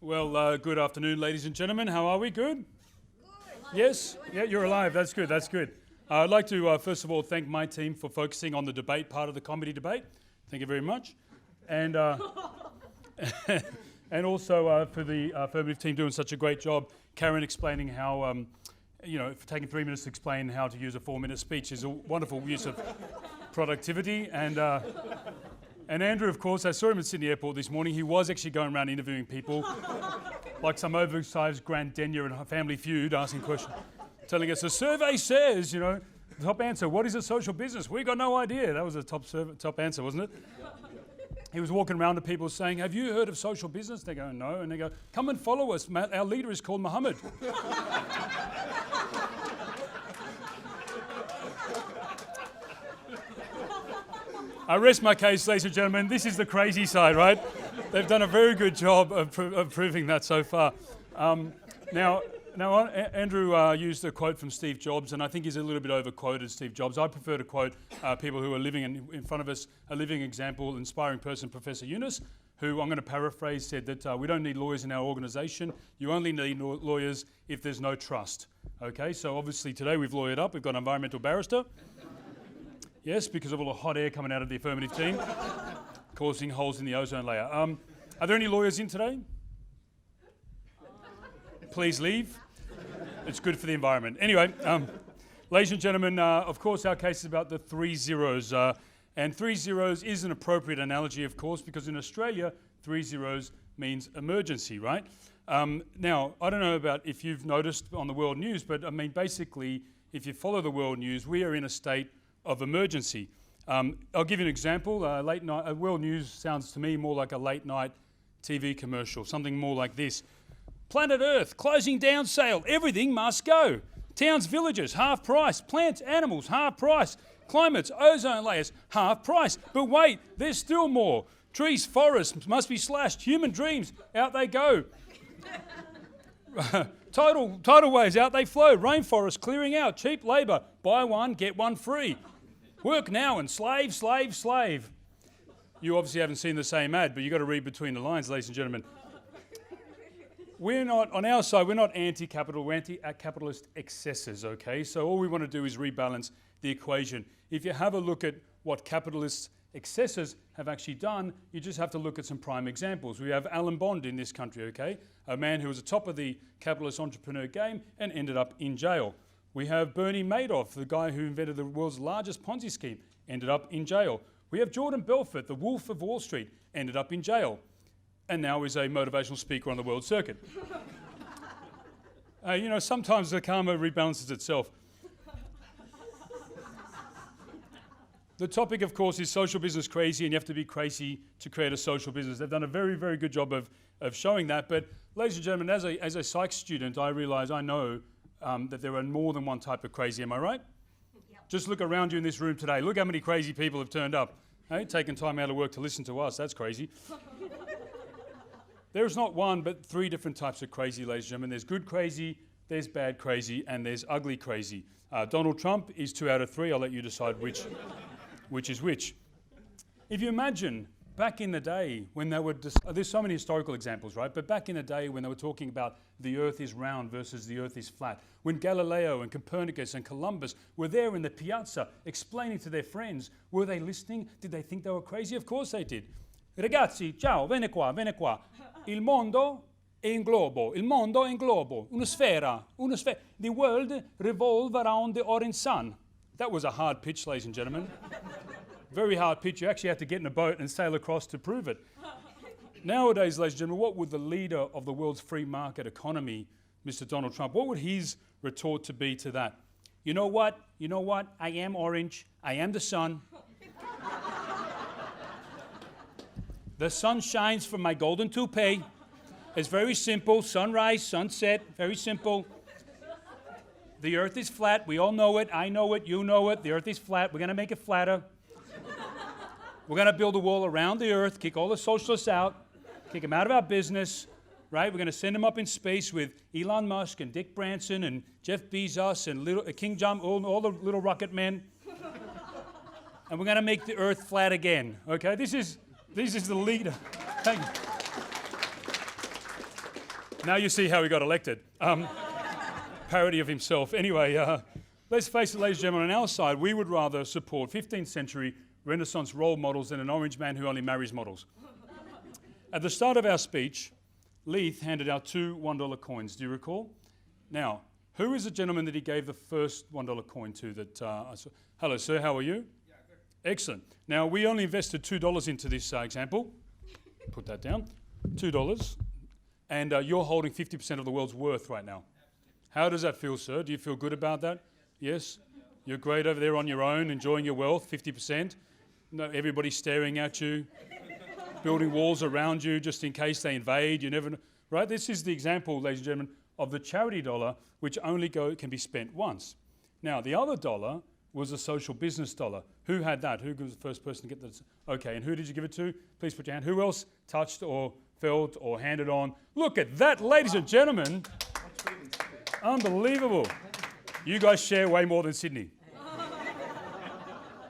Well, good afternoon, ladies and gentlemen. How are we? Good? Yes? Yeah, you're alive. That's good. That's good. I'd like to, first of all, thank my team for focusing on the debate part of the comedy debate. Thank you very much. And and also for the affirmative team doing such a great job. Karen explaining how, for taking 3 minutes to explain how to use a 4-minute speech is a wonderful use of productivity. And Andrew, of course, I saw him at Sydney Airport this morning. He was actually going around interviewing people, like some oversized Grand Denier and Family Feud, asking questions, telling us, a survey says, the top answer, what is a social business? We got no idea. That was the top answer, wasn't it? He was walking around to people saying, have you heard of social business? They go, no. And they go, come and follow us. Our leader is called Muhammad. I rest my case, ladies and gentlemen. This is the crazy side, right? They've done a very good job of proving that so far. Now, Andrew used a quote from Steve Jobs, and I think he's a little bit overquoted Steve Jobs. I prefer to quote people who are living in front of us, a living example, inspiring person, Professor Yunus, who I'm going to paraphrase, said that we don't need lawyers in our organisation. You only need lawyers if there's no trust. Okay, so obviously today we've lawyered up. We've got an environmental barrister. Yes, because of all the hot air coming out of the affirmative team, causing holes in the ozone layer. Are there any lawyers in today? Please leave. It's good for the environment. Anyway, ladies and gentlemen, of course our case is about the 3 zeros. And 3 zeros is an appropriate analogy, of course, because in Australia, 3 zeros means emergency, right? Now, I don't know about if you've noticed on the world news, but I mean, basically, if you follow the world news, we are in a state of emergency. I'll give you an example. Late night, world news sounds to me more like a late night TV commercial, something more like this. Planet Earth, closing down sale, everything must go. Towns, villages, half price. Plants, animals, half price. Climates, ozone layers, half price. But wait, there's still more. Trees, forests must be slashed. Human dreams, out they go. Tidal waves, out they flow. Rainforests clearing out. Cheap labour, buy one, get one free. Work now and slave, slave, slave. You obviously haven't seen the same ad, but you've got to read between the lines, ladies and gentlemen. We're not, on our side, we're not anti-capital, we're anti-capitalist excesses, okay? So all we want to do is rebalance the equation. If you have a look at what capitalist excesses have actually done, you just have to look at some prime examples. We have Alan Bond in this country, okay? A man who was at the top of the capitalist entrepreneur game and ended up in jail. We have Bernie Madoff, the guy who invented the world's largest Ponzi scheme, ended up in jail. We have Jordan Belfort, the Wolf of Wall Street, ended up in jail, and now is a motivational speaker on the world circuit. Sometimes the karma rebalances itself. The topic, of course, is social business crazy, and you have to be crazy to create a social business. They've done a very, very good job of showing that. But, ladies and gentlemen, as a psych student, I know that there are more than one type of crazy. Am I right? Yep. Just look around you in this room today. Look how many crazy people have turned up. Hey, taking time out of work to listen to us. That's crazy. There's not one, but 3 different types of crazy, ladies and gentlemen. There's good crazy, there's bad crazy, and there's ugly crazy. Donald Trump is 2 out of 3. I'll let you decide which is which. If you imagine back in the day when they were, there's so many historical examples, right? But back in the day when they were talking about the earth is round versus the earth is flat, when Galileo and Copernicus and Columbus were there in the piazza explaining to their friends, were they listening? Did they think they were crazy? Of course they did. Ragazzi, ciao, vieni qua. Il mondo è un globo. Il mondo è un globo. Una sfera. The world revolves around the orange sun. That was a hard pitch, ladies and gentlemen. Very hard pitch. You actually have to get in a boat and sail across to prove it. Nowadays, ladies and gentlemen, what would the leader of the world's free market economy, Mr. Donald Trump, what would his retort to be to that? You know what? I am orange. I am the sun. The sun shines from my golden toupee. It's very simple. Sunrise, sunset, very simple. The earth is flat. We all know it. I know it. You know it. The earth is flat. We're going to make it flatter. We're going to build a wall around the earth, kick all the socialists out, kick them out of our business, right? We're going to send them up in space with Elon Musk and Dick Branson and Jeff Bezos and King John, all the little rocket men. And we're going to make the earth flat again, okay? This is the leader. Thank you. Now you see how he got elected. Parody of himself. Anyway, let's face it, ladies and gentlemen, on our side, we would rather support 15th century Renaissance role models than an orange man who only marries models. At the start of our speech, Leith handed out 2 $1 coins. Do you recall? Now, who is the gentleman that he gave the first $1 coin to that I saw? Hello, sir, how are you? Yeah, good. Excellent. Now, we only invested $2 into this example. Put that down. $2. And you're holding 50% of the world's worth right now. How does that feel, sir? Do you feel good about that? Yes? You're great over there on your own, enjoying your wealth, 50%. No, everybody's staring at you, building walls around you just in case they invade. You never know. Right? This is the example, ladies and gentlemen, of the charity dollar, which only can be spent once. Now, the other dollar was a social business dollar. Who had that? Who was the first person to get that? Okay, and who did you give it to? Please put your hand. Who else touched or felt or handed on? Look at that, ladies and gentlemen. Unbelievable. You guys share way more than Sydney.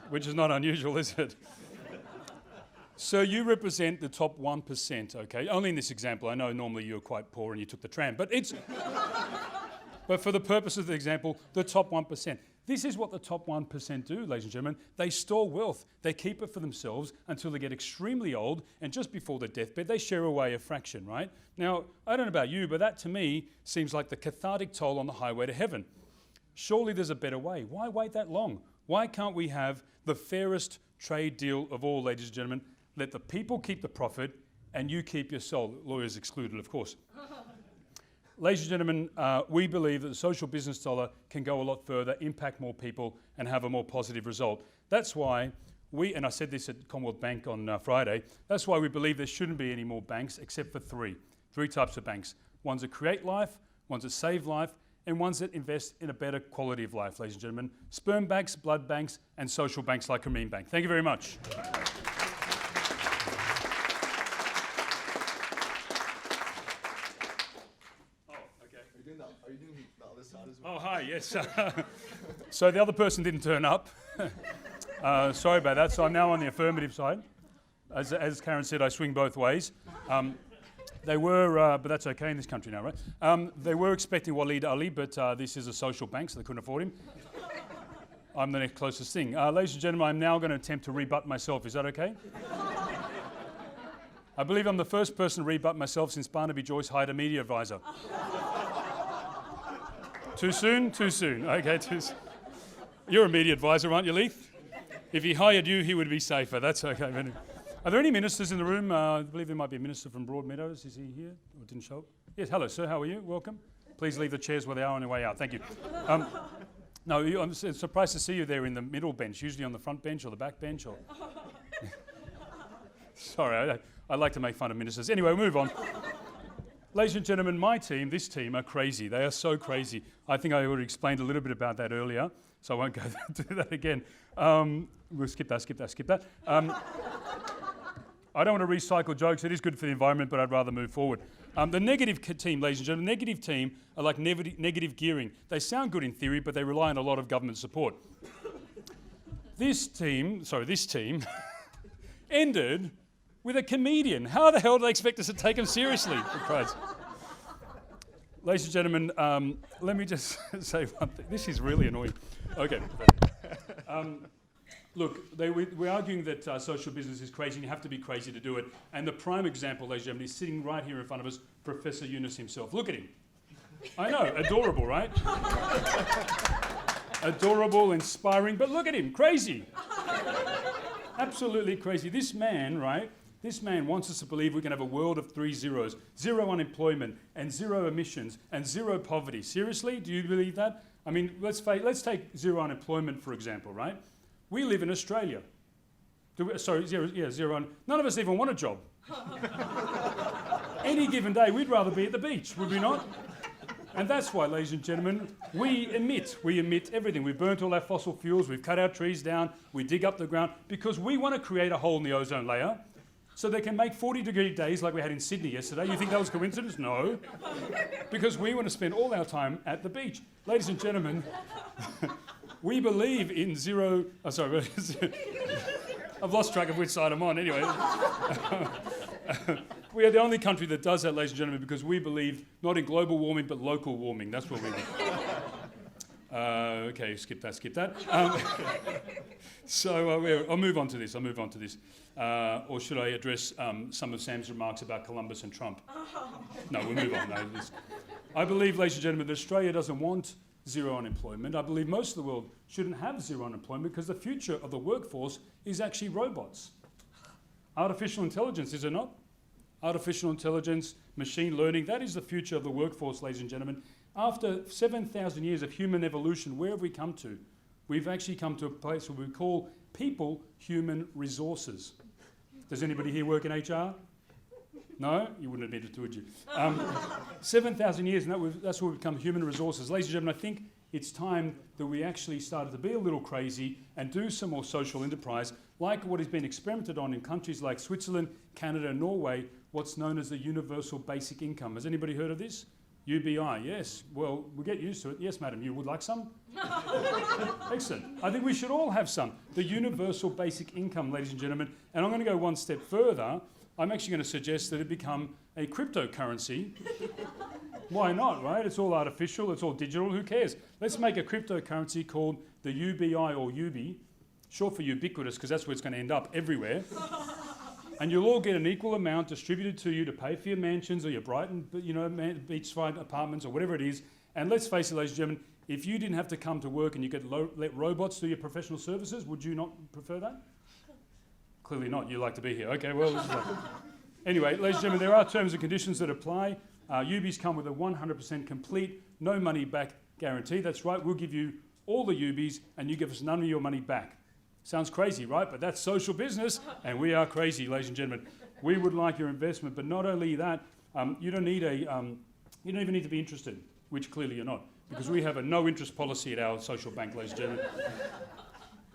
Which is not unusual, is it? So you represent the top 1%, okay? Only in this example. I know normally you're quite poor and you took the tram, but but for the purpose of the example, the top 1%. This is what the top 1% do, ladies and gentlemen. They store wealth. They keep it for themselves until they get extremely old, and just before their deathbed, they share away a fraction, right? Now, I don't know about you, but that to me seems like the cathartic toll on the highway to heaven. Surely there's a better way. Why wait that long? Why can't we have the fairest trade deal of all, ladies and gentlemen? Let the people keep the profit and you keep your soul. Lawyers excluded, of course. Ladies and gentlemen, we believe that the social business dollar can go a lot further, impact more people, and have a more positive result. That's why and I said this at Commonwealth Bank on Friday, that's why we believe there shouldn't be any more banks except for 3 types of banks. Ones that create life, ones that save life, and ones that invest in a better quality of life, ladies and gentlemen. Sperm banks, blood banks, and social banks like Grameen Bank. Thank you very much. Oh, hi, yes. So the other person didn't turn up. Sorry about that. So I'm now on the affirmative side. As Karen said, I swing both ways. They were, but that's okay in this country now, right? They were expecting Waleed Ali, but this is a social bank, so they couldn't afford him. I'm the next closest thing. Ladies and gentlemen, I'm now going to attempt to rebut myself. Is that okay? I believe I'm the first person to rebut myself since Barnaby Joyce hired a media advisor. Too soon? Too soon. Okay, too soon. You're a media advisor, aren't you, Leith? If he hired you, he would be safer. That's okay. Are there any ministers in the room? I believe there might be a minister from Broadmeadows. Is he here? Or didn't show up? Yes, hello, sir. How are you? Welcome. Please leave the chairs where they are on your way out. Thank you. No, I'm surprised to see you there in the middle bench, usually on the front bench or the back bench. Or Sorry, I like to make fun of ministers. Anyway, we'll move on. Ladies and gentlemen, this team are crazy. They are so crazy. I think I already explained a little bit about that earlier, so I won't go do that again. We'll skip that. I don't want to recycle jokes. It is good for the environment, but I'd rather move forward. The negative team, ladies and gentlemen, negative team are like negative gearing. They sound good in theory, but they rely on a lot of government support. This team ended with a comedian. How the hell do they expect us to take him seriously, for Christ? Ladies and gentlemen, let me just say one thing. This is really annoying. Okay. Look, we're arguing that social business is crazy, and you have to be crazy to do it. And the prime example, ladies and gentlemen, is sitting right here in front of us, Professor Yunus himself. Look at him. I know, adorable, right? Adorable, inspiring, but look at him, crazy. Absolutely crazy. This man, right? This man wants us to believe we can have a world of 3 zeros. 0 unemployment, and 0 emissions, and 0 poverty. Seriously? Do you believe that? I mean, let's take 0 unemployment, for example, right? We live in Australia. Zero. None of us even want a job. Any given day, we'd rather be at the beach, would we not? And that's why, ladies and gentlemen, we emit everything. We've burnt all our fossil fuels, we've cut our trees down, we dig up the ground, because we want to create a hole in the ozone layer so they can make 40-degree days like we had in Sydney yesterday. You think that was coincidence? No. Because we want to spend all our time at the beach. Ladies and gentlemen, we believe in zero... Oh, sorry. I've lost track of which side I'm on. Anyway. We are the only country that does that, ladies and gentlemen, because we believe not in global warming, but local warming. That's what we do. Okay, skip that. I'll move on to this. Or should I address some of Sam's remarks about Columbus and Trump? No, we'll move on. I believe, ladies and gentlemen, that Australia doesn't want zero unemployment. I believe most of the world shouldn't have zero unemployment because the future of the workforce is actually robots. Artificial intelligence, is it not? Artificial intelligence, machine learning, that is the future of the workforce, ladies and gentlemen. After 7,000 years of human evolution, where have we come to? We've actually come to a place where we call people human resources. Does anybody here work in HR? No? You wouldn't admit it, would you? 7,000 years, and that's where we've become human resources. Ladies and gentlemen, I think it's time that we actually started to be a little crazy and do some more social enterprise, like what has been experimented on in countries like Switzerland, Canada, and Norway, what's known as the Universal Basic Income. Has anybody heard of this? UBI, yes. Well, we'll get used to it. Yes, madam, you would like some? Excellent. I think we should all have some. The Universal Basic Income, ladies and gentlemen. And I'm going to go one step further. I'm actually going to suggest that it become a cryptocurrency. Why not, right? It's all artificial, it's all digital, who cares? Let's make a cryptocurrency called the UBI or UBI, short for ubiquitous, because that's where it's going to end up, everywhere. And you'll all get an equal amount distributed to you to pay for your mansions or your Brighton, beachside apartments or whatever it is. And let's face it, ladies and gentlemen, if you didn't have to come to work and you could let robots do your professional services, would you not prefer that? Clearly not. You like to be here. Okay, well, this is like... Anyway, ladies and gentlemen, there are terms and conditions that apply. UBIs come with a 100% complete, no money back guarantee. That's right, we'll give you all the UBIs and you give us none of your money back. Sounds crazy, right? But that's social business, and we are crazy, ladies and gentlemen. We would like your investment, but not only that, you don't even need to be interested, which clearly you're not, because we have a no-interest policy at our social bank, ladies and gentlemen.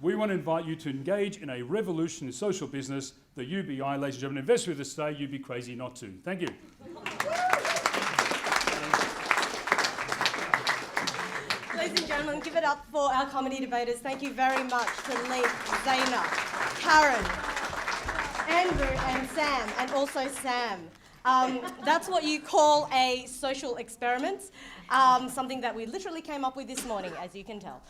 We want to invite you to engage in a revolution in social business, the UBI, ladies and gentlemen. Invest with us today, you'd be crazy not to. Thank you. Ladies and gentlemen, give it up for our comedy debaters. Thank you very much to Lee, Zaina, Karen, Andrew and Sam, and also Sam. That's what you call a social experiment, something that we literally came up with this morning, as you can tell.